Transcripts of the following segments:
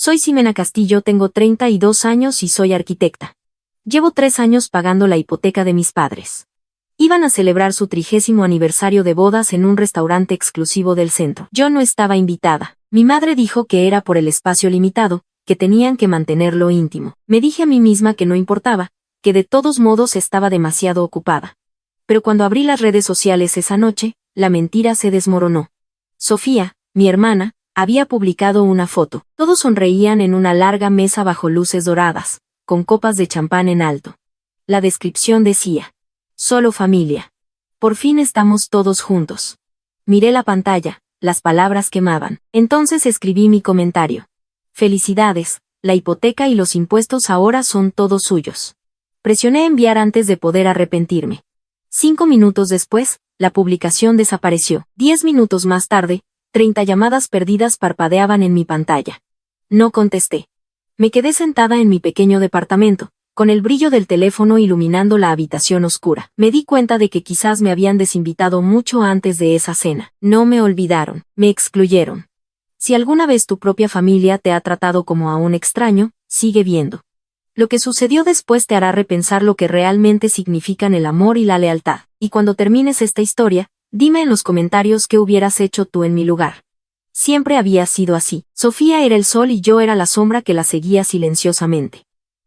Soy Ximena Castillo, tengo 32 años y soy arquitecta. Llevo 3 años pagando la hipoteca de mis padres. Iban a celebrar su 30º aniversario de bodas en un restaurante exclusivo del centro. Yo no estaba invitada. Mi madre dijo que era por el espacio limitado, que tenían que mantenerlo íntimo. Me dije a mí misma que no importaba, que de todos modos estaba demasiado ocupada. Pero cuando abrí las redes sociales esa noche, la mentira se desmoronó. Sofía, mi hermana, había publicado una foto. Todos sonreían en una larga mesa bajo luces doradas, con copas de champán en alto. La descripción decía: solo familia. Por fin estamos todos juntos. Miré la pantalla, las palabras quemaban. Entonces escribí mi comentario. Felicidades, la hipoteca y los impuestos ahora son todos suyos. Presioné enviar antes de poder arrepentirme. 5 minutos después, la publicación desapareció. 10 minutos más tarde, 30 llamadas perdidas parpadeaban en mi pantalla. No contesté. Me quedé sentada en mi pequeño departamento, con el brillo del teléfono iluminando la habitación oscura. Me di cuenta de que quizás me habían desinvitado mucho antes de esa cena. No me olvidaron, me excluyeron. Si alguna vez tu propia familia te ha tratado como a un extraño, sigue viendo. Lo que sucedió después te hará repensar lo que realmente significan el amor y la lealtad. Y cuando termines esta historia, dime en los comentarios qué hubieras hecho tú en mi lugar. Siempre había sido así. Sofía era el sol y yo era la sombra que la seguía silenciosamente.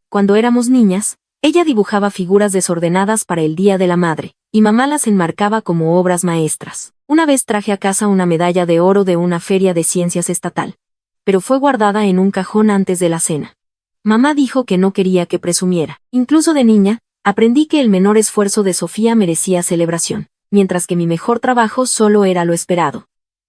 Cuando éramos niñas, ella dibujaba figuras desordenadas para el Día de la Madre, y mamá las enmarcaba como obras maestras. Una vez traje a casa una medalla de oro de una feria de ciencias estatal, pero fue guardada en un cajón antes de la cena. Mamá dijo que no quería que presumiera. Incluso de niña, aprendí que el menor esfuerzo de Sofía merecía celebración, mientras que mi mejor trabajo solo era lo esperado.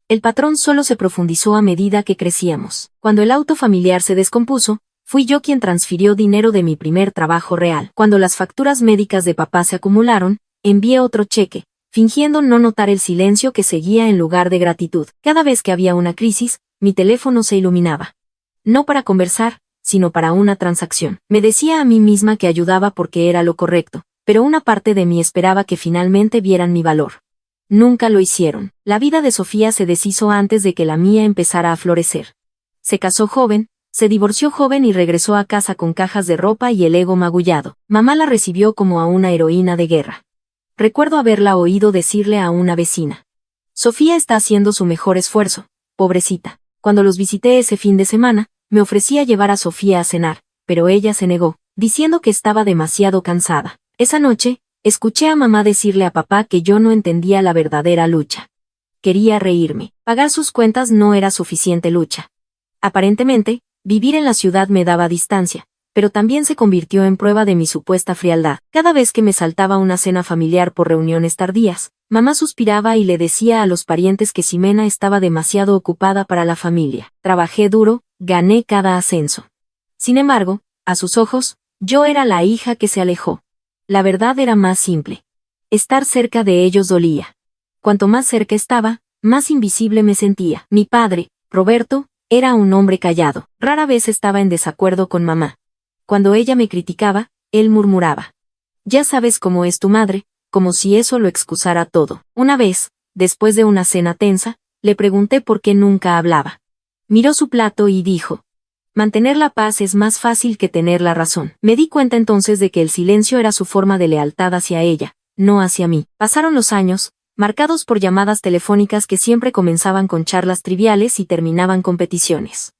El patrón solo se profundizó a medida que crecíamos. Cuando el auto familiar se descompuso, fui yo quien transfirió dinero de mi primer trabajo real. Cuando las facturas médicas de papá se acumularon, envié otro cheque, fingiendo no notar el silencio que seguía en lugar de gratitud. Cada vez que había una crisis, mi teléfono se iluminaba. No para conversar, sino para una transacción. Me decía a mí misma que ayudaba porque era lo correcto, pero una parte de mí esperaba que finalmente vieran mi valor. Nunca lo hicieron. La vida de Sofía se deshizo antes de que la mía empezara a florecer. Se casó joven, se divorció joven y regresó a casa con cajas de ropa y el ego magullado. Mamá la recibió como a una heroína de guerra. Recuerdo haberla oído decirle a una vecina: Sofía está haciendo su mejor esfuerzo, pobrecita. Cuando los visité ese fin de semana, me ofrecía llevar a Sofía a cenar, pero ella se negó, diciendo que estaba demasiado cansada. Esa noche, escuché a mamá decirle a papá que yo no entendía la verdadera lucha. Quería reírme. Pagar sus cuentas no era suficiente lucha. Aparentemente, vivir en la ciudad me daba distancia, pero también se convirtió en prueba de mi supuesta frialdad. Cada vez que me saltaba una cena familiar por reuniones tardías, mamá suspiraba y le decía a los parientes que Ximena estaba demasiado ocupada para la familia. Trabajé duro, gané cada ascenso. Sin embargo, a sus ojos, yo era la hija que se alejó. La verdad era más simple. Estar cerca de ellos dolía. Cuanto más cerca estaba, más invisible me sentía. Mi padre, Roberto, era un hombre callado. Rara vez estaba en desacuerdo con mamá. Cuando ella me criticaba, él murmuraba: ya sabes cómo es tu madre, como si eso lo excusara todo. Una vez, después de una cena tensa, le pregunté por qué nunca hablaba. Miró su plato y dijo: mantener la paz es más fácil que tener la razón. Me di cuenta entonces de que el silencio era su forma de lealtad hacia ella, no hacia mí. Pasaron los años, marcados por llamadas telefónicas que siempre comenzaban con charlas triviales y terminaban con peticiones.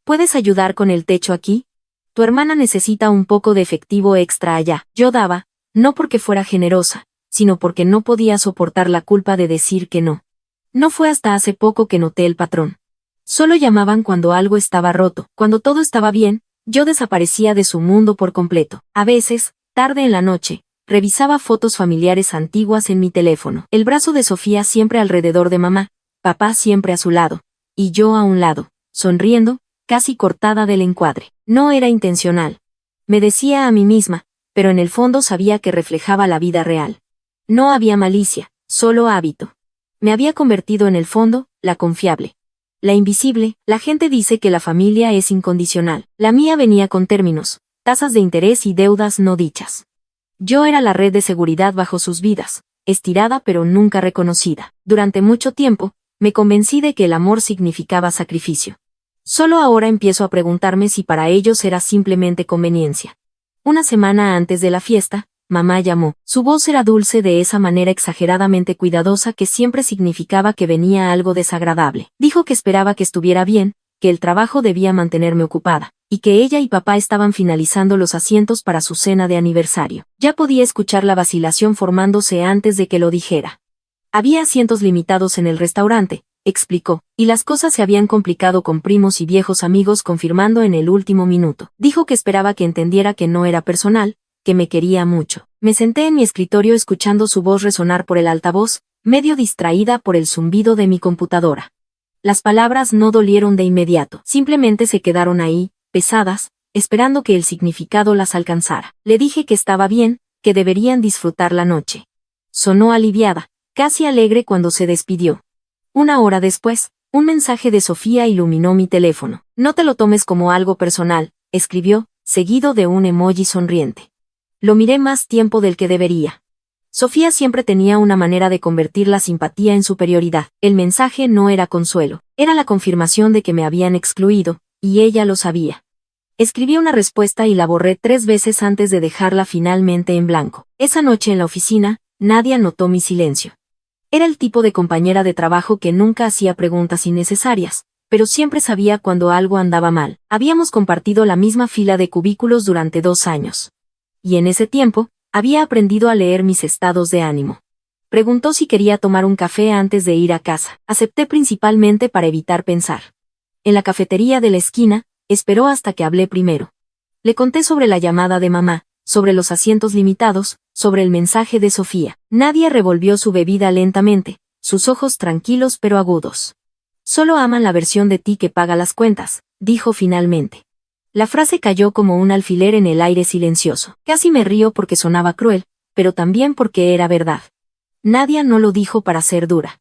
¿Puedes ayudar con el techo aquí? Tu hermana necesita un poco de efectivo extra allá. Yo daba, no porque fuera generosa, sino porque no podía soportar la culpa de decir que no. No fue hasta hace poco que noté el patrón. Solo llamaban cuando algo estaba roto. Cuando todo estaba bien, yo desaparecía de su mundo por completo. A veces, tarde en la noche, revisaba fotos familiares antiguas en mi teléfono. El brazo de Sofía siempre alrededor de mamá, papá siempre a su lado, y yo a un lado, sonriendo, casi cortada del encuadre. No era intencional. Me decía a mí misma, pero en el fondo sabía que reflejaba la vida real. No había malicia, solo hábito. Me había convertido en el fondo, la confiable. La invisible. La gente dice que la familia es incondicional. La mía venía con términos, tasas de interés y deudas no dichas. Yo era la red de seguridad bajo sus vidas, estirada pero nunca reconocida. Durante mucho tiempo, me convencí de que el amor significaba sacrificio. Solo ahora empiezo a preguntarme si para ellos era simplemente conveniencia. Una semana antes de la fiesta, mamá llamó. Su voz era dulce de esa manera exageradamente cuidadosa que siempre significaba que venía algo desagradable. Dijo que esperaba que estuviera bien, que el trabajo debía mantenerme ocupada, y que ella y papá estaban finalizando los asientos para su cena de aniversario. Ya podía escuchar la vacilación formándose antes de que lo dijera. Había asientos limitados en el restaurante, explicó, y las cosas se habían complicado con primos y viejos amigos confirmando en el último minuto. Dijo que esperaba que entendiera que no era personal, que me quería mucho. Me senté en mi escritorio escuchando su voz resonar por el altavoz, medio distraída por el zumbido de mi computadora. Las palabras no dolieron de inmediato, simplemente se quedaron ahí, pesadas, esperando que el significado las alcanzara. Le dije que estaba bien, que deberían disfrutar la noche. Sonó aliviada, casi alegre cuando se despidió. Una hora después, un mensaje de Sofía iluminó mi teléfono. No te lo tomes como algo personal, escribió, seguido de un emoji sonriente. Lo miré más tiempo del que debería. Sofía siempre tenía una manera de convertir la simpatía en superioridad. El mensaje no era consuelo, era la confirmación de que me habían excluido, y ella lo sabía. Escribí una respuesta y la borré 3 veces antes de dejarla finalmente en blanco. Esa noche en la oficina, Nadia notó mi silencio. Era el tipo de compañera de trabajo que nunca hacía preguntas innecesarias, pero siempre sabía cuando algo andaba mal. Habíamos compartido la misma fila de cubículos durante 2 años. Y en ese tiempo, había aprendido a leer mis estados de ánimo. Preguntó si quería tomar un café antes de ir a casa. Acepté principalmente para evitar pensar. En la cafetería de la esquina, esperó hasta que hablé primero. Le conté sobre la llamada de mamá, sobre los asientos limitados, sobre el mensaje de Sofía. Nadia revolvió su bebida lentamente, sus ojos tranquilos pero agudos. Solo aman la versión de ti que paga las cuentas, dijo finalmente. La frase cayó como un alfiler en el aire silencioso. Casi me río porque sonaba cruel, pero también porque era verdad. Nadia no lo dijo para ser dura.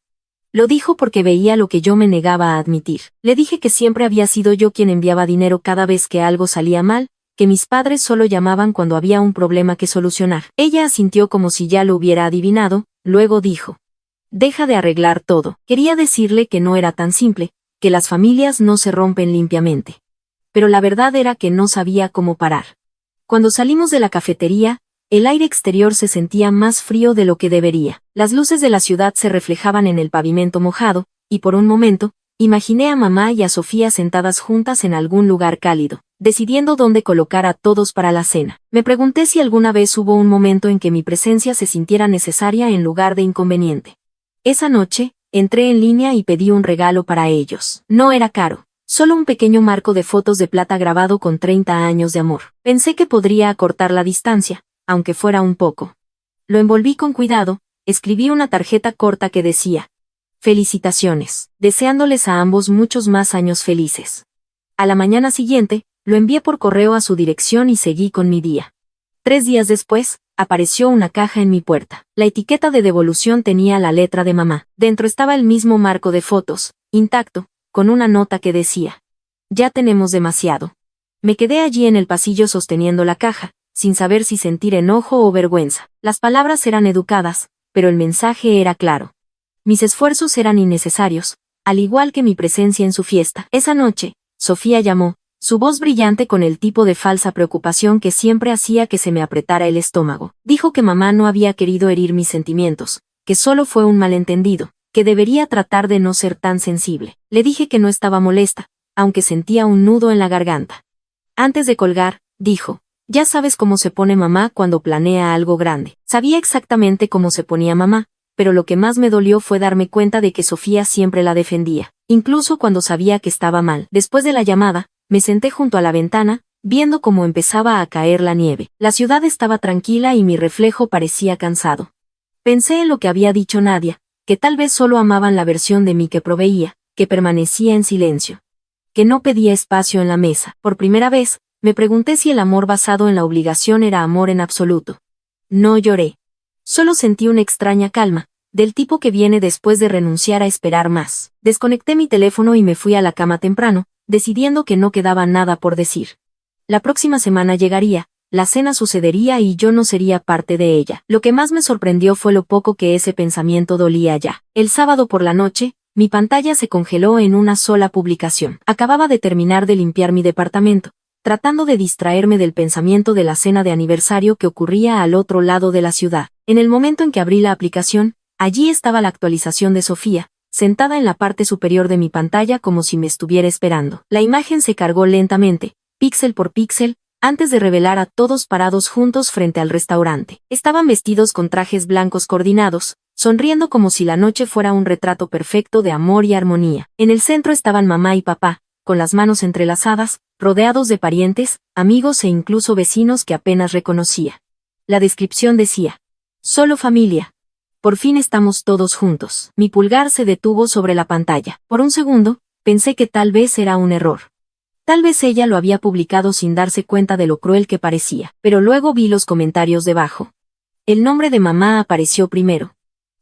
Lo dijo porque veía lo que yo me negaba a admitir. Le dije que siempre había sido yo quien enviaba dinero cada vez que algo salía mal, que mis padres solo llamaban cuando había un problema que solucionar. Ella asintió como si ya lo hubiera adivinado, luego dijo: deja de arreglar todo. Quería decirle que no era tan simple, que las familias no se rompen limpiamente. Pero la verdad era que no sabía cómo parar. Cuando salimos de la cafetería, el aire exterior se sentía más frío de lo que debería. Las luces de la ciudad se reflejaban en el pavimento mojado, y por un momento, imaginé a mamá y a Sofía sentadas juntas en algún lugar cálido, decidiendo dónde colocar a todos para la cena. Me pregunté si alguna vez hubo un momento en que mi presencia se sintiera necesaria en lugar de inconveniente. Esa noche, entré en línea y pedí un regalo para ellos. No era caro. Solo un pequeño marco de fotos de plata grabado con 30 años de amor. Pensé que podría acortar la distancia, aunque fuera un poco. Lo envolví con cuidado, escribí una tarjeta corta que decía: felicitaciones, deseándoles a ambos muchos más años felices. A la mañana siguiente, lo envié por correo a su dirección y seguí con mi día. 3 días después, apareció una caja en mi puerta. La etiqueta de devolución tenía la letra de mamá. Dentro estaba el mismo marco de fotos, intacto, con una nota que decía: ya tenemos demasiado. Me quedé allí en el pasillo sosteniendo la caja, sin saber si sentir enojo o vergüenza. Las palabras eran educadas, pero el mensaje era claro. Mis esfuerzos eran innecesarios, al igual que mi presencia en su fiesta. Esa noche, Sofía llamó, su voz brillante con el tipo de falsa preocupación que siempre hacía que se me apretara el estómago. Dijo que mamá no había querido herir mis sentimientos, que solo fue un malentendido, que debería tratar de no ser tan sensible. Le dije que no estaba molesta, aunque sentía un nudo en la garganta. Antes de colgar, dijo: ya sabes cómo se pone mamá cuando planea algo grande. Sabía exactamente cómo se ponía mamá, pero lo que más me dolió fue darme cuenta de que Sofía siempre la defendía, incluso cuando sabía que estaba mal. Después de la llamada, me senté junto a la ventana, viendo cómo empezaba a caer la nieve. La ciudad estaba tranquila y mi reflejo parecía cansado. Pensé en lo que había dicho Nadia, que tal vez solo amaban la versión de mí que proveía, que permanecía en silencio, que no pedía espacio en la mesa. Por primera vez, me pregunté si el amor basado en la obligación era amor en absoluto. No lloré. Solo sentí una extraña calma, del tipo que viene después de renunciar a esperar más. Desconecté mi teléfono y me fui a la cama temprano, decidiendo que no quedaba nada por decir. La próxima semana llegaría, la cena sucedería y yo no sería parte de ella. Lo que más me sorprendió fue lo poco que ese pensamiento dolía ya. El sábado por la noche, Mi pantalla se congeló en una sola publicación. Acababa de terminar de limpiar mi departamento, tratando de distraerme del pensamiento de la cena de aniversario que ocurría al otro lado de la ciudad. En el momento en que abrí la aplicación, allí estaba la actualización de Sofía, sentada en la parte superior de mi pantalla como si me estuviera esperando. La imagen se cargó lentamente, píxel por píxel, antes de revelar a todos parados juntos frente al restaurante. Estaban vestidos con trajes blancos coordinados, sonriendo como si la noche fuera un retrato perfecto de amor y armonía. En el centro estaban mamá y papá, con las manos entrelazadas, rodeados de parientes, amigos e incluso vecinos que apenas reconocía. La descripción decía: solo familia. Por fin estamos todos juntos. Mi pulgar se detuvo sobre la pantalla. Por un segundo, pensé que tal vez era un error. Tal vez ella lo había publicado sin darse cuenta de lo cruel que parecía, pero luego vi los comentarios debajo. El nombre de mamá apareció primero.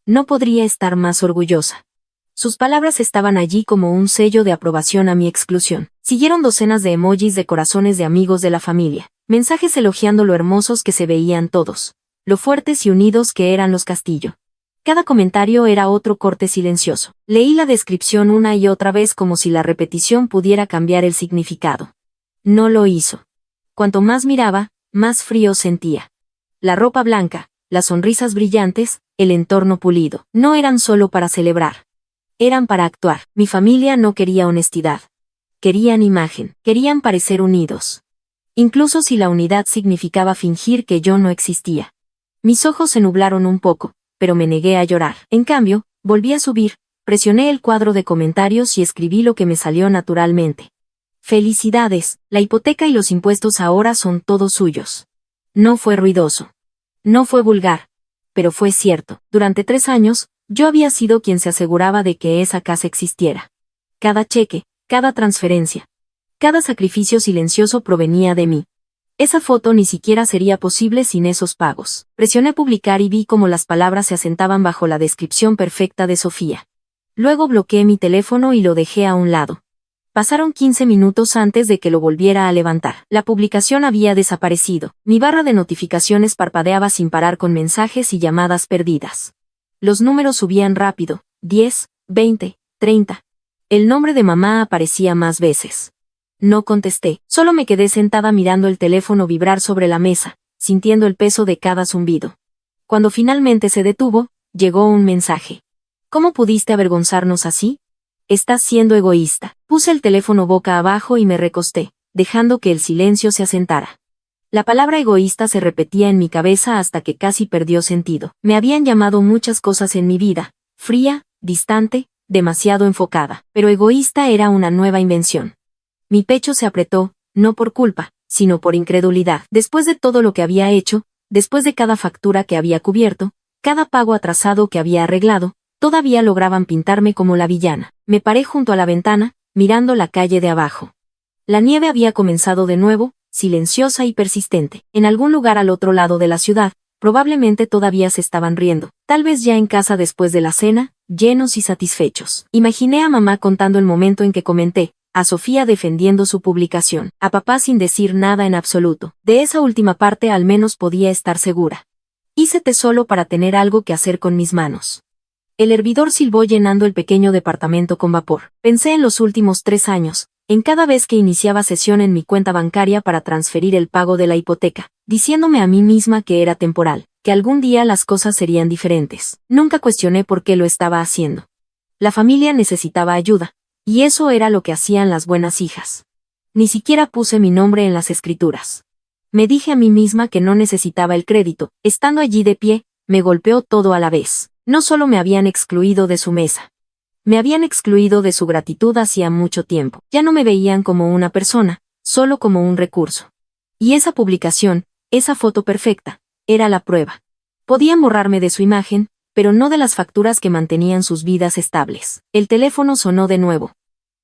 No podría estar más orgullosa. Sus palabras estaban allí como un sello de aprobación a mi exclusión. Siguieron docenas de emojis de corazones de amigos de la familia, mensajes elogiando lo hermosos que se veían todos, lo fuertes y unidos que eran los Castillo. Cada comentario era otro corte silencioso. Leí la descripción una y otra vez como si la repetición pudiera cambiar el significado. No lo hizo. Cuanto más miraba, más frío sentía. La ropa blanca, las sonrisas brillantes, el entorno pulido, no eran solo para celebrar. Eran para actuar. Mi familia no quería honestidad. Querían imagen, querían parecer unidos. Incluso si la unidad significaba fingir que yo no existía. Mis ojos se nublaron un poco, pero me negué a llorar. En cambio, volví a subir, presioné el cuadro de comentarios y escribí lo que me salió naturalmente. Felicidades, la hipoteca y los impuestos ahora son todos suyos. No fue ruidoso. No fue vulgar. Pero fue cierto. Durante 3 años, yo había sido quien se aseguraba de que esa casa existiera. Cada cheque, cada transferencia, cada sacrificio silencioso provenía de mí. Esa foto ni siquiera sería posible sin esos pagos. Presioné publicar y vi cómo las palabras se asentaban bajo la descripción perfecta de Sofía. Luego bloqueé mi teléfono y lo dejé a un lado. Pasaron 15 minutos antes de que lo volviera a levantar. La publicación había desaparecido. Mi barra de notificaciones parpadeaba sin parar con mensajes y llamadas perdidas. Los números subían rápido, 10, 20, 30. El nombre de mamá aparecía más veces. No contesté, solo me quedé sentada mirando el teléfono vibrar sobre la mesa, sintiendo el peso de cada zumbido. Cuando finalmente se detuvo, llegó un mensaje. ¿Cómo pudiste avergonzarnos así? Estás siendo egoísta. Puse el teléfono boca abajo y me recosté, dejando que el silencio se asentara. La palabra egoísta se repetía en mi cabeza hasta que casi perdió sentido. Me habían llamado muchas cosas en mi vida: fría, distante, demasiado enfocada. Pero egoísta era una nueva invención. Mi pecho se apretó, no por culpa, sino por incredulidad. Después de todo lo que había hecho, después de cada factura que había cubierto, cada pago atrasado que había arreglado, todavía lograban pintarme como la villana. Me paré junto a la ventana, mirando la calle de abajo. La nieve había comenzado de nuevo, silenciosa y persistente. En algún lugar al otro lado de la ciudad, probablemente todavía se estaban riendo, tal vez ya en casa después de la cena, llenos y satisfechos. Imaginé a mamá contando el momento en que comenté, a Sofía defendiendo su publicación, a papá sin decir nada en absoluto. De esa última parte al menos podía estar segura. Hice té solo para tener algo que hacer con mis manos. El hervidor silbó llenando el pequeño departamento con vapor. Pensé en los últimos 3 años, en cada vez que iniciaba sesión en mi cuenta bancaria para transferir el pago de la hipoteca, diciéndome a mí misma que era temporal, que algún día las cosas serían diferentes. Nunca cuestioné por qué lo estaba haciendo. La familia necesitaba ayuda. Y eso era lo que hacían las buenas hijas. Ni siquiera puse mi nombre en las escrituras. Me dije a mí misma que no necesitaba el crédito. Estando allí de pie, me golpeó todo a la vez. No solo me habían excluido de su mesa. Me habían excluido de su gratitud hacía mucho tiempo. Ya no me veían como una persona, solo como un recurso. Y esa publicación, esa foto perfecta, era la prueba. Podían borrarme de su imagen, pero no de las facturas que mantenían sus vidas estables. El teléfono sonó de nuevo.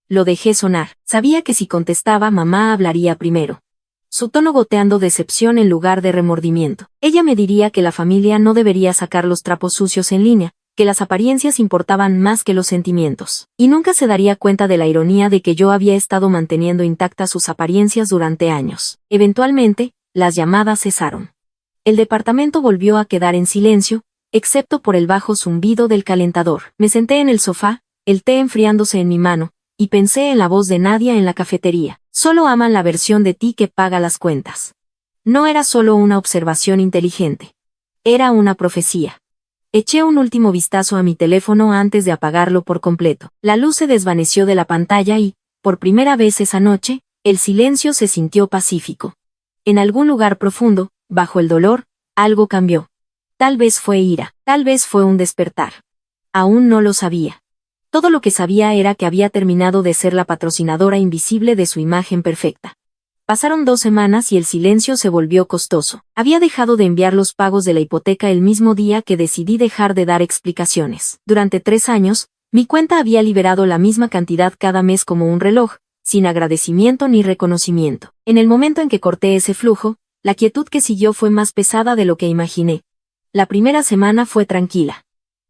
Lo dejé sonar. Sabía que si contestaba mamá hablaría primero. Su tono goteando decepción en lugar de remordimiento. Ella me diría que la familia no debería sacar los trapos sucios en línea, que las apariencias importaban más que los sentimientos. Y nunca se daría cuenta de la ironía de que yo había estado manteniendo intactas sus apariencias durante años. Eventualmente, las llamadas cesaron. El departamento volvió a quedar en silencio, excepto por el bajo zumbido del calentador. Me senté en el sofá, el té enfriándose en mi mano, y pensé en la voz de Nadia en la cafetería. Solo aman la versión de ti que paga las cuentas. No era solo una observación inteligente. Era una profecía. Eché un último vistazo a mi teléfono antes de apagarlo por completo. La luz se desvaneció de la pantalla y, por primera vez esa noche, el silencio se sintió pacífico. En algún lugar profundo, bajo el dolor, algo cambió. Tal vez fue ira, tal vez fue un despertar. Aún no lo sabía. Todo lo que sabía era que había terminado de ser la patrocinadora invisible de su imagen perfecta. Pasaron 2 semanas y el silencio se volvió costoso. Había dejado de enviar los pagos de la hipoteca el mismo día que decidí dejar de dar explicaciones. Durante 3 años, mi cuenta había liberado la misma cantidad cada mes como un reloj, sin agradecimiento ni reconocimiento. En el momento en que corté ese flujo, la quietud que siguió fue más pesada de lo que imaginé. La primera semana fue tranquila.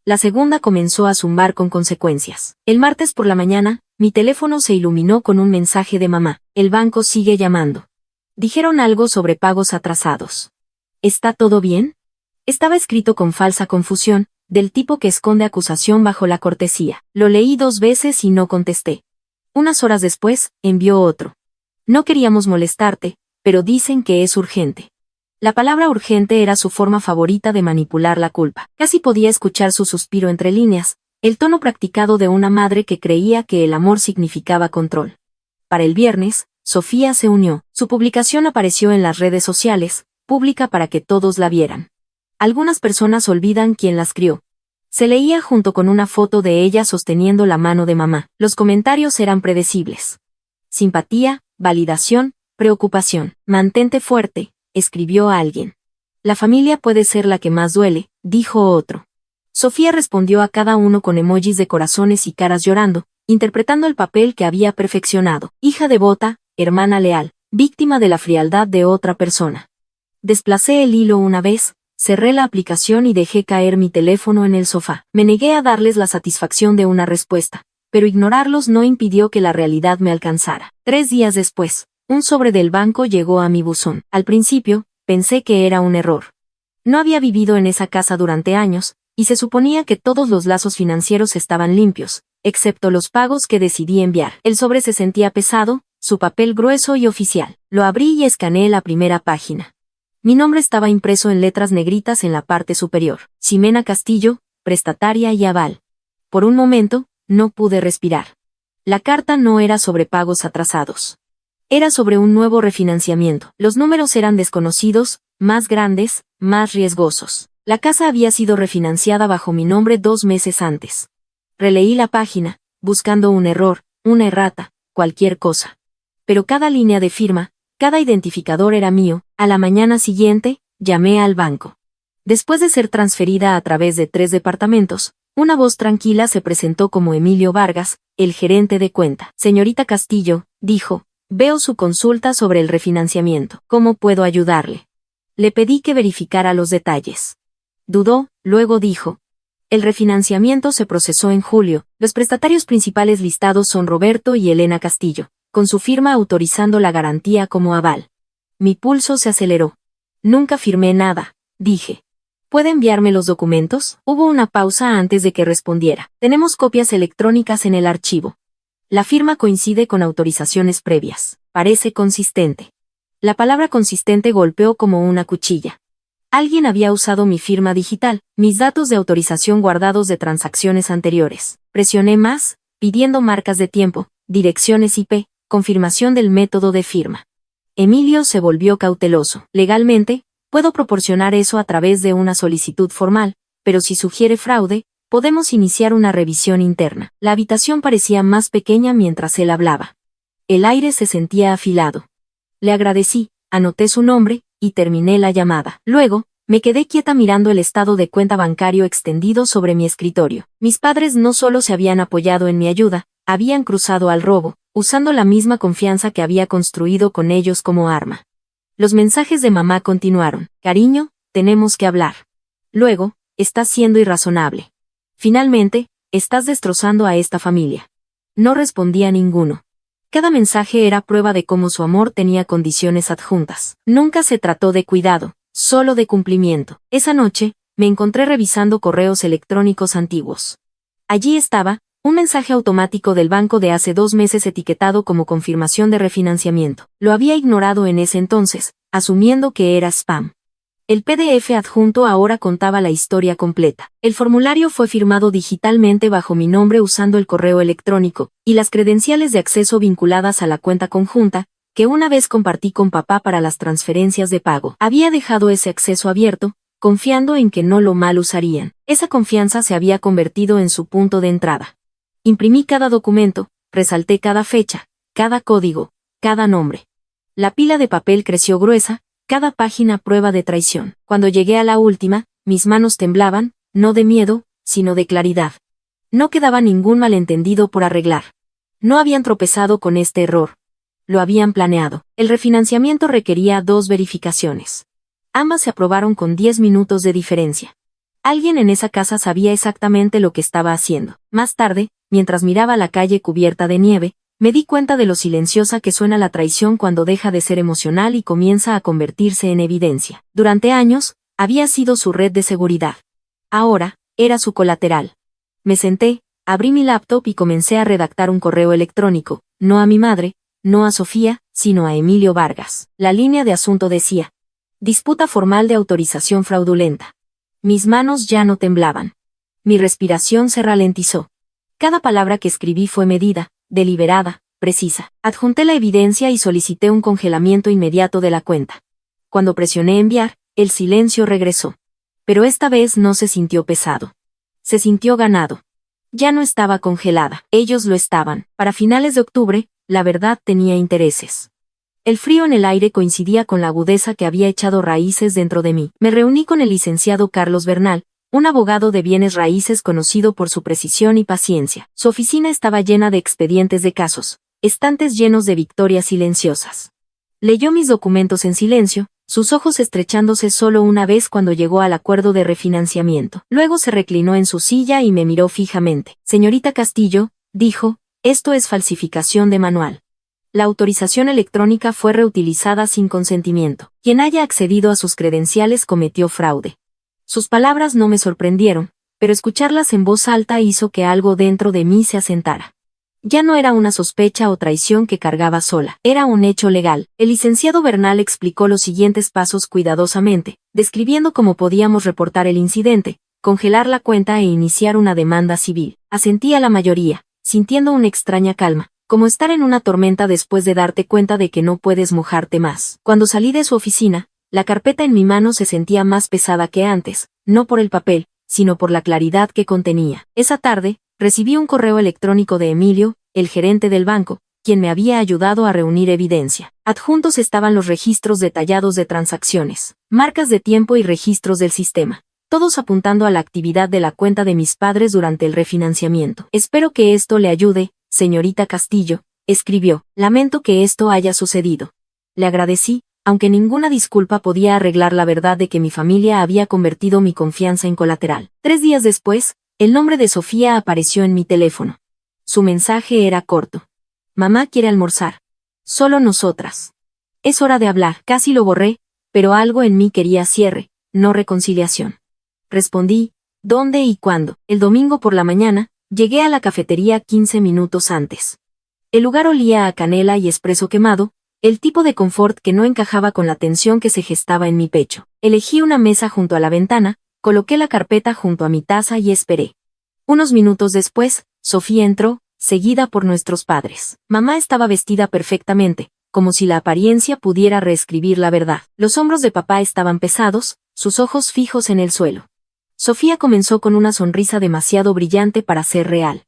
La segunda comenzó a zumbar con consecuencias. El martes por la mañana, mi teléfono se iluminó con un mensaje de mamá. El banco sigue llamando. Dijeron algo sobre pagos atrasados. ¿Está todo bien? Estaba escrito con falsa confusión, del tipo que esconde acusación bajo la cortesía. Lo leí 2 veces y no contesté. Unas horas después, envió otro. No queríamos molestarte, pero dicen que es urgente. La palabra urgente era su forma favorita de manipular la culpa. Casi podía escuchar su suspiro entre líneas, el tono practicado de una madre que creía que el amor significaba control. Para el viernes, Sofía se unió. Su publicación apareció en las redes sociales, pública para que todos la vieran. Algunas personas olvidan quién las crió. Se leía junto con una foto de ella sosteniendo la mano de mamá. Los comentarios eran predecibles. Simpatía, validación, preocupación. Mantente fuerte, escribió a alguien. La familia puede ser la que más duele, dijo otro. Sofía respondió a cada uno con emojis de corazones y caras llorando, interpretando el papel que había perfeccionado. Hija devota, hermana leal, víctima de la frialdad de otra persona. Desplacé el hilo una vez, cerré la aplicación y dejé caer mi teléfono en el sofá. Me negué a darles la satisfacción de una respuesta, pero ignorarlos no impidió que la realidad me alcanzara. 3 días después, un sobre del banco llegó a mi buzón. Al principio, pensé que era un error. No había vivido en esa casa durante años, y se suponía que todos los lazos financieros estaban limpios, excepto los pagos que decidí enviar. El sobre se sentía pesado, su papel grueso y oficial. Lo abrí y escaneé la primera página. Mi nombre estaba impreso en letras negritas en la parte superior. Ximena Castillo, prestataria y aval. Por un momento, no pude respirar. La carta no era sobre pagos atrasados. Era sobre un nuevo refinanciamiento. Los números eran desconocidos, más grandes, más riesgosos. La casa había sido refinanciada bajo mi nombre 2 meses antes. Releí la página, buscando un error, una errata, cualquier cosa. Pero cada línea de firma, cada identificador era mío. A la mañana siguiente, llamé al banco. Después de ser transferida a través de 3 departamentos, una voz tranquila se presentó como Emilio Vargas, el gerente de cuenta. Señorita Castillo, dijo, veo su consulta sobre el refinanciamiento. ¿Cómo puedo ayudarle? Le pedí que verificara los detalles. Dudó, luego dijo. El refinanciamiento se procesó en julio. Los prestatarios principales listados son Roberto y Elena Castillo, con su firma autorizando la garantía como aval. Mi pulso se aceleró. Nunca firmé nada, dije. ¿Puede enviarme los documentos? Hubo una pausa antes de que respondiera. Tenemos copias electrónicas en el archivo. La firma coincide con autorizaciones previas. Parece consistente. La palabra consistente golpeó como una cuchilla. Alguien había usado mi firma digital, mis datos de autorización guardados de transacciones anteriores. Presioné más, pidiendo marcas de tiempo, direcciones IP, confirmación del método de firma. Emilio se volvió cauteloso. Legalmente, puedo proporcionar eso a través de una solicitud formal, pero si sugiere fraude, podemos iniciar una revisión interna. La habitación parecía más pequeña mientras él hablaba. El aire se sentía afilado. Le agradecí, anoté su nombre, y terminé la llamada. Luego, me quedé quieta mirando el estado de cuenta bancario extendido sobre mi escritorio. Mis padres no solo se habían apoyado en mi ayuda, habían cruzado al robo, usando la misma confianza que había construido con ellos como arma. Los mensajes de mamá continuaron. Cariño, tenemos que hablar. Luego, estás siendo irrazonable. Finalmente, estás destrozando a esta familia. No respondí a ninguno. Cada mensaje era prueba de cómo su amor tenía condiciones adjuntas. Nunca se trató de cuidado, solo de cumplimiento. Esa noche, me encontré revisando correos electrónicos antiguos. Allí estaba, Un mensaje automático del banco de hace 2 meses etiquetado como confirmación de refinanciamiento. Lo había ignorado en ese entonces, asumiendo que era spam. El PDF adjunto ahora contaba la historia completa. El formulario fue firmado digitalmente bajo mi nombre usando el correo electrónico, y las credenciales de acceso vinculadas a la cuenta conjunta, que una vez compartí con papá para las transferencias de pago. Había dejado ese acceso abierto, confiando en que no lo mal usarían. Esa confianza se había convertido en su punto de entrada. Imprimí cada documento, resalté cada fecha, cada código, cada nombre. La pila de papel creció gruesa, cada página prueba de traición. Cuando llegué a la última, mis manos temblaban, no de miedo, sino de claridad. No quedaba ningún malentendido por arreglar. No habían tropezado con este error. Lo habían planeado. El refinanciamiento requería 2 verificaciones. Ambas se aprobaron con 10 minutos de diferencia. Alguien en esa casa sabía exactamente lo que estaba haciendo. Más tarde, mientras miraba la calle cubierta de nieve, me di cuenta de lo silenciosa que suena la traición cuando deja de ser emocional y comienza a convertirse en evidencia. Durante años, había sido su red de seguridad. Ahora, era su colateral. Me senté, abrí mi laptop y comencé a redactar un correo electrónico, no a mi madre, no a Sofía, sino a Emilio Vargas. La línea de asunto decía: disputa formal de autorización fraudulenta. Mis manos ya no temblaban. Mi respiración se ralentizó. Cada palabra que escribí fue medida, deliberada, precisa. Adjunté la evidencia y solicité un congelamiento inmediato de la cuenta. Cuando presioné enviar, el silencio regresó. Pero esta vez no se sintió pesado. Se sintió ganado. Ya no estaba congelada. Ellos lo estaban. Para finales de octubre, la verdad tenía intereses. El frío en el aire coincidía con la agudeza que había echado raíces dentro de mí. Me reuní con el licenciado Carlos Bernal, un abogado de bienes raíces conocido por su precisión y paciencia. Su oficina estaba llena de expedientes de casos, estantes llenos de victorias silenciosas. Leyó mis documentos en silencio, sus ojos estrechándose solo una vez cuando llegó al acuerdo de refinanciamiento. Luego se reclinó en su silla y me miró fijamente. Señorita Castillo, dijo, esto es falsificación de manual. La autorización electrónica fue reutilizada sin consentimiento. Quien haya accedido a sus credenciales cometió fraude. Sus palabras no me sorprendieron, pero escucharlas en voz alta hizo que algo dentro de mí se asentara. Ya no era una sospecha o traición que cargaba sola, era un hecho legal. El licenciado Bernal explicó los siguientes pasos cuidadosamente, describiendo cómo podíamos reportar el incidente, congelar la cuenta e iniciar una demanda civil. Asentí a la mayoría, sintiendo una extraña calma, como estar en una tormenta después de darte cuenta de que no puedes mojarte más. Cuando salí de su oficina, la carpeta en mi mano se sentía más pesada que antes, no por el papel, sino por la claridad que contenía. Esa tarde, recibí un correo electrónico de Emilio, el gerente del banco, quien me había ayudado a reunir evidencia. Adjuntos estaban los registros detallados de transacciones, marcas de tiempo y registros del sistema, todos apuntando a la actividad de la cuenta de mis padres durante el refinanciamiento. Espero que esto le ayude, señorita Castillo, escribió. Lamento que esto haya sucedido. Le agradecí, aunque ninguna disculpa podía arreglar la verdad de que mi familia había convertido mi confianza en colateral. 3 días después, el nombre de Sofía apareció en mi teléfono. Su mensaje era corto. Mamá quiere almorzar. Solo nosotras. Es hora de hablar. Casi lo borré, pero algo en mí quería cierre, no reconciliación. Respondí, ¿dónde y cuándo? El domingo por la mañana, llegué a la cafetería 15 minutos antes. El lugar olía a canela y espresso quemado, el tipo de confort que no encajaba con la tensión que se gestaba en mi pecho. Elegí una mesa junto a la ventana, coloqué la carpeta junto a mi taza y esperé. Unos minutos después, Sofía entró, seguida por nuestros padres. Mamá estaba vestida perfectamente, como si la apariencia pudiera reescribir la verdad. Los hombros de papá estaban pesados, sus ojos fijos en el suelo. Sofía comenzó con una sonrisa demasiado brillante para ser real.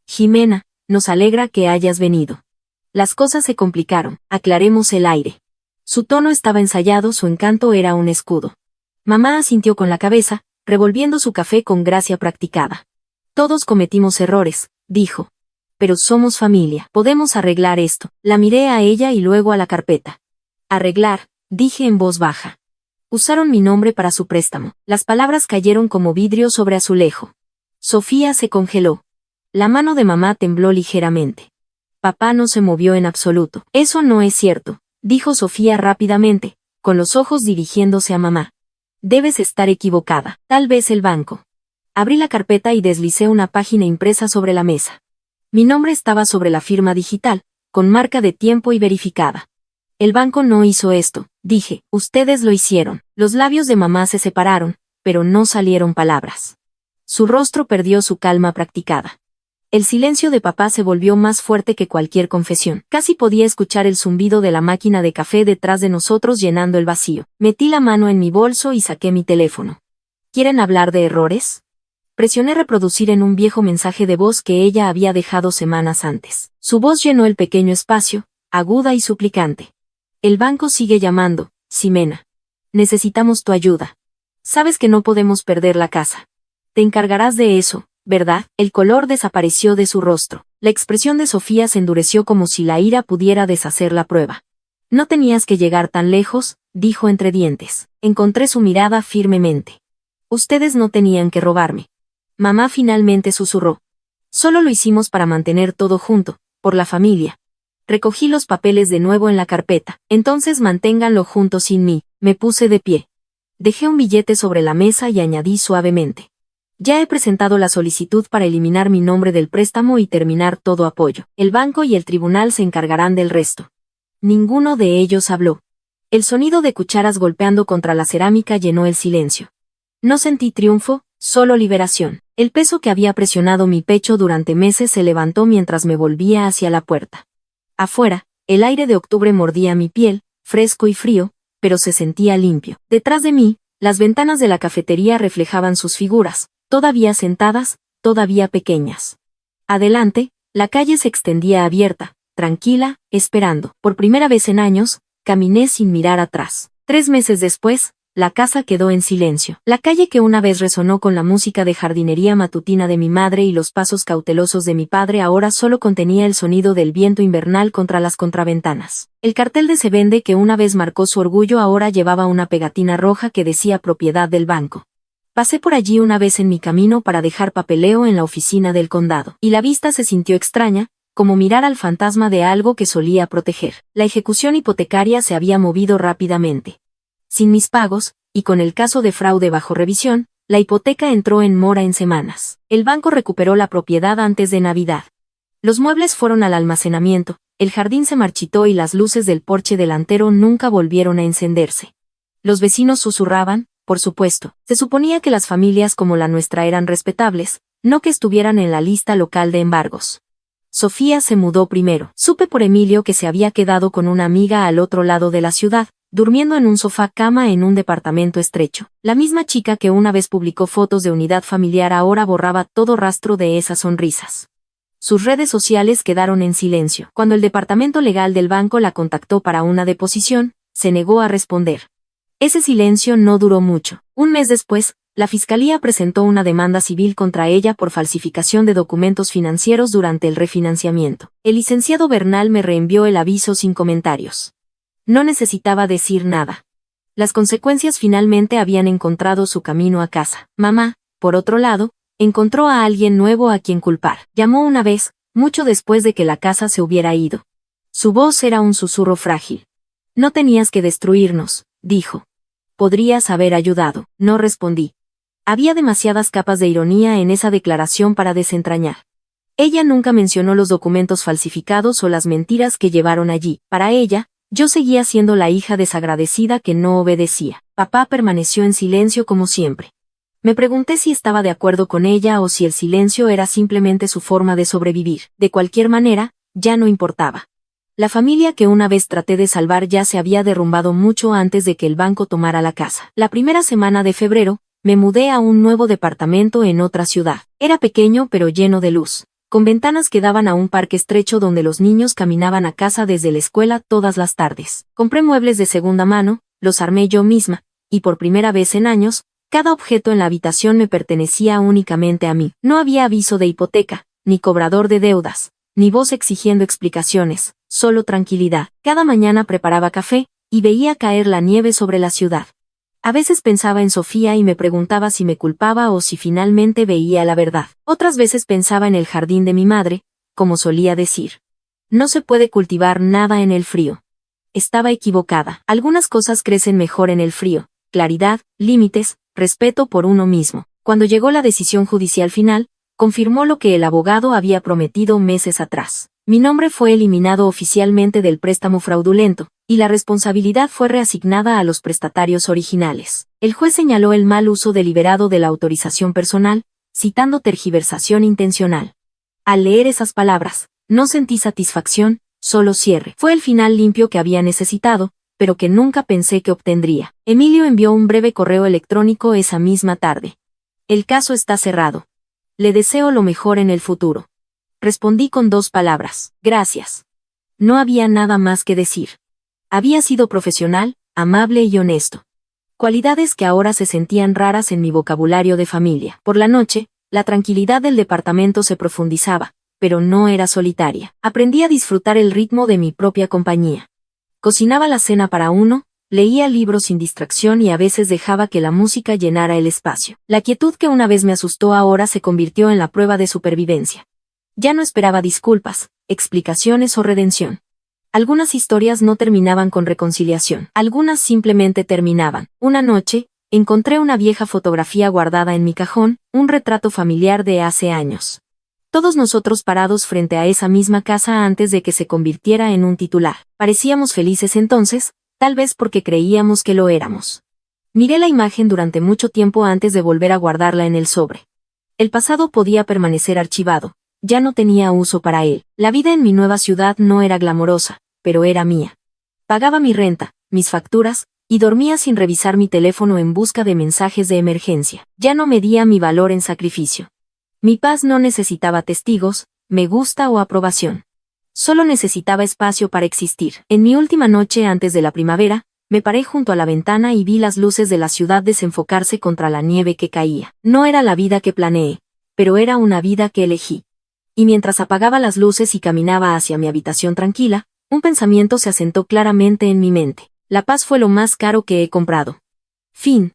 Jimena, nos alegra que hayas venido. Las cosas se complicaron, aclaremos el aire. Su tono estaba ensayado, su encanto era un escudo. Mamá asintió con la cabeza, revolviendo su café con gracia practicada. Todos cometimos errores, dijo. Pero somos familia, podemos arreglar esto. La miré a ella y luego a la carpeta. Arreglar, dije en voz baja. Usaron mi nombre para su préstamo. Las palabras cayeron como vidrio sobre azulejo. Sofía se congeló. La mano de mamá tembló ligeramente. Papá no se movió en absoluto. Eso no es cierto, dijo Sofía rápidamente, con los ojos dirigiéndose a mamá. Debes estar equivocada. Tal vez el banco. Abrí la carpeta y deslicé una página impresa sobre la mesa. Mi nombre estaba sobre la firma digital, con marca de tiempo y verificada. El banco no hizo esto, dije, ustedes lo hicieron. Los labios de mamá se separaron, pero no salieron palabras. Su rostro perdió su calma practicada. El silencio de papá se volvió más fuerte que cualquier confesión. Casi podía escuchar el zumbido de la máquina de café detrás de nosotros llenando el vacío. Metí la mano en mi bolso y saqué mi teléfono. ¿Quieren hablar de errores? Presioné reproducir en un viejo mensaje de voz que ella había dejado semanas antes. Su voz llenó el pequeño espacio, aguda y suplicante. El banco sigue llamando, Ximena. Necesitamos tu ayuda. Sabes que no podemos perder la casa. Te encargarás de eso, ¿verdad? El color desapareció de su rostro. La expresión de Sofía se endureció como si la ira pudiera deshacer la prueba. No tenías que llegar tan lejos, dijo entre dientes. Encontré su mirada firmemente. Ustedes no tenían que robarme. Mamá finalmente susurró. Solo lo hicimos para mantener todo junto, por la familia. Recogí los papeles de nuevo en la carpeta. Entonces manténganlo junto sin mí. Me puse de pie. Dejé un billete sobre la mesa y añadí suavemente. Ya he presentado la solicitud para eliminar mi nombre del préstamo y terminar todo apoyo. El banco y el tribunal se encargarán del resto. Ninguno de ellos habló. El sonido de cucharas golpeando contra la cerámica llenó el silencio. No sentí triunfo, solo liberación. El peso que había presionado mi pecho durante meses se levantó mientras me volvía hacia la puerta. Afuera, el aire de octubre mordía mi piel, fresco y frío, pero se sentía limpio. Detrás de mí, las ventanas de la cafetería reflejaban sus figuras, todavía sentadas, todavía pequeñas. Adelante, la calle se extendía abierta, tranquila, esperando. Por primera vez en años, caminé sin mirar atrás. 3 meses después, la casa quedó en silencio. La calle que una vez resonó con la música de jardinería matutina de mi madre y los pasos cautelosos de mi padre ahora solo contenía el sonido del viento invernal contra las contraventanas. El cartel de Se Vende que una vez marcó su orgullo ahora llevaba una pegatina roja que decía propiedad del banco. Pasé por allí una vez en mi camino para dejar papeleo en la oficina del condado, y la vista se sintió extraña, como mirar al fantasma de algo que solía proteger. La ejecución hipotecaria se había movido rápidamente. Sin mis pagos, y con el caso de fraude bajo revisión, la hipoteca entró en mora en semanas. El banco recuperó la propiedad antes de Navidad. Los muebles fueron al almacenamiento, el jardín se marchitó y las luces del porche delantero nunca volvieron a encenderse. Los vecinos susurraban, por supuesto. Se suponía que las familias como la nuestra eran respetables, no que estuvieran en la lista local de embargos. Sofía se mudó primero. Supe por Emilio que se había quedado con una amiga al otro lado de la ciudad, durmiendo en un sofá-cama en un departamento estrecho. La misma chica que una vez publicó fotos de unidad familiar ahora borraba todo rastro de esas sonrisas. Sus redes sociales quedaron en silencio. Cuando el departamento legal del banco la contactó para una deposición, se negó a responder. Ese silencio no duró mucho. Un mes después, la fiscalía presentó una demanda civil contra ella por falsificación de documentos financieros durante el refinanciamiento. El licenciado Bernal me reenvió el aviso sin comentarios. No necesitaba decir nada. Las consecuencias finalmente habían encontrado su camino a casa. Mamá, por otro lado, encontró a alguien nuevo a quien culpar. Llamó una vez, mucho después de que la casa se hubiera ido. Su voz era un susurro frágil. No tenías que destruirnos, dijo. Podrías haber ayudado. No respondí. Había demasiadas capas de ironía en esa declaración para desentrañar. Ella nunca mencionó los documentos falsificados o las mentiras que llevaron allí. Para ella, yo seguía siendo la hija desagradecida que no obedecía. Papá permaneció en silencio como siempre. Me pregunté si estaba de acuerdo con ella o si el silencio era simplemente su forma de sobrevivir. De cualquier manera, ya no importaba. La familia que una vez traté de salvar ya se había derrumbado mucho antes de que el banco tomara la casa. La primera semana de febrero, me mudé a un nuevo departamento en otra ciudad. Era pequeño pero lleno de luz, con ventanas que daban a un parque estrecho donde los niños caminaban a casa desde la escuela todas las tardes. Compré muebles de segunda mano, los armé yo misma, y por primera vez en años, cada objeto en la habitación me pertenecía únicamente a mí. No había aviso de hipoteca, ni cobrador de deudas, ni voz exigiendo explicaciones, solo tranquilidad. Cada mañana preparaba café, y veía caer la nieve sobre la ciudad. A veces pensaba en Sofía y me preguntaba si me culpaba o si finalmente veía la verdad. Otras veces pensaba en el jardín de mi madre, como solía decir. No se puede cultivar nada en el frío. Estaba equivocada. Algunas cosas crecen mejor en el frío. Claridad, límites, respeto por uno mismo. Cuando llegó la decisión judicial final, confirmó lo que el abogado había prometido meses atrás. Mi nombre fue eliminado oficialmente del préstamo fraudulento, y la responsabilidad fue reasignada a los prestatarios originales. El juez señaló el mal uso deliberado de la autorización personal, citando tergiversación intencional. Al leer esas palabras, no sentí satisfacción, solo cierre. Fue el final limpio que había necesitado, pero que nunca pensé que obtendría. Emilio envió un breve correo electrónico esa misma tarde. El caso está cerrado. Le deseo lo mejor en el futuro. Respondí con 2 palabras. Gracias. No había nada más que decir. Había sido profesional, amable y honesto. Cualidades que ahora se sentían raras en mi vocabulario de familia. Por la noche, la tranquilidad del departamento se profundizaba, pero no era solitaria. Aprendí a disfrutar el ritmo de mi propia compañía. Cocinaba la cena para uno, leía libros sin distracción y a veces dejaba que la música llenara el espacio. La quietud que una vez me asustó ahora se convirtió en la prueba de supervivencia. Ya no esperaba disculpas, explicaciones o redención. Algunas historias no terminaban con reconciliación, algunas simplemente terminaban. Una noche, encontré una vieja fotografía guardada en mi cajón, un retrato familiar de hace años. Todos nosotros parados frente a esa misma casa antes de que se convirtiera en un titular. Parecíamos felices entonces, tal vez porque creíamos que lo éramos. Miré la imagen durante mucho tiempo antes de volver a guardarla en el sobre. El pasado podía permanecer archivado, ya no tenía uso para él. La vida en mi nueva ciudad no era glamorosa, pero era mía. Pagaba mi renta, mis facturas, y dormía sin revisar mi teléfono en busca de mensajes de emergencia. Ya no medía mi valor en sacrificio. Mi paz no necesitaba testigos, me gusta o aprobación. Solo necesitaba espacio para existir. En mi última noche antes de la primavera, me paré junto a la ventana y vi las luces de la ciudad desenfocarse contra la nieve que caía. No era la vida que planeé, pero era una vida que elegí. Y mientras apagaba las luces y caminaba hacia mi habitación tranquila, un pensamiento se asentó claramente en mi mente. La paz fue lo más caro que he comprado. Fin.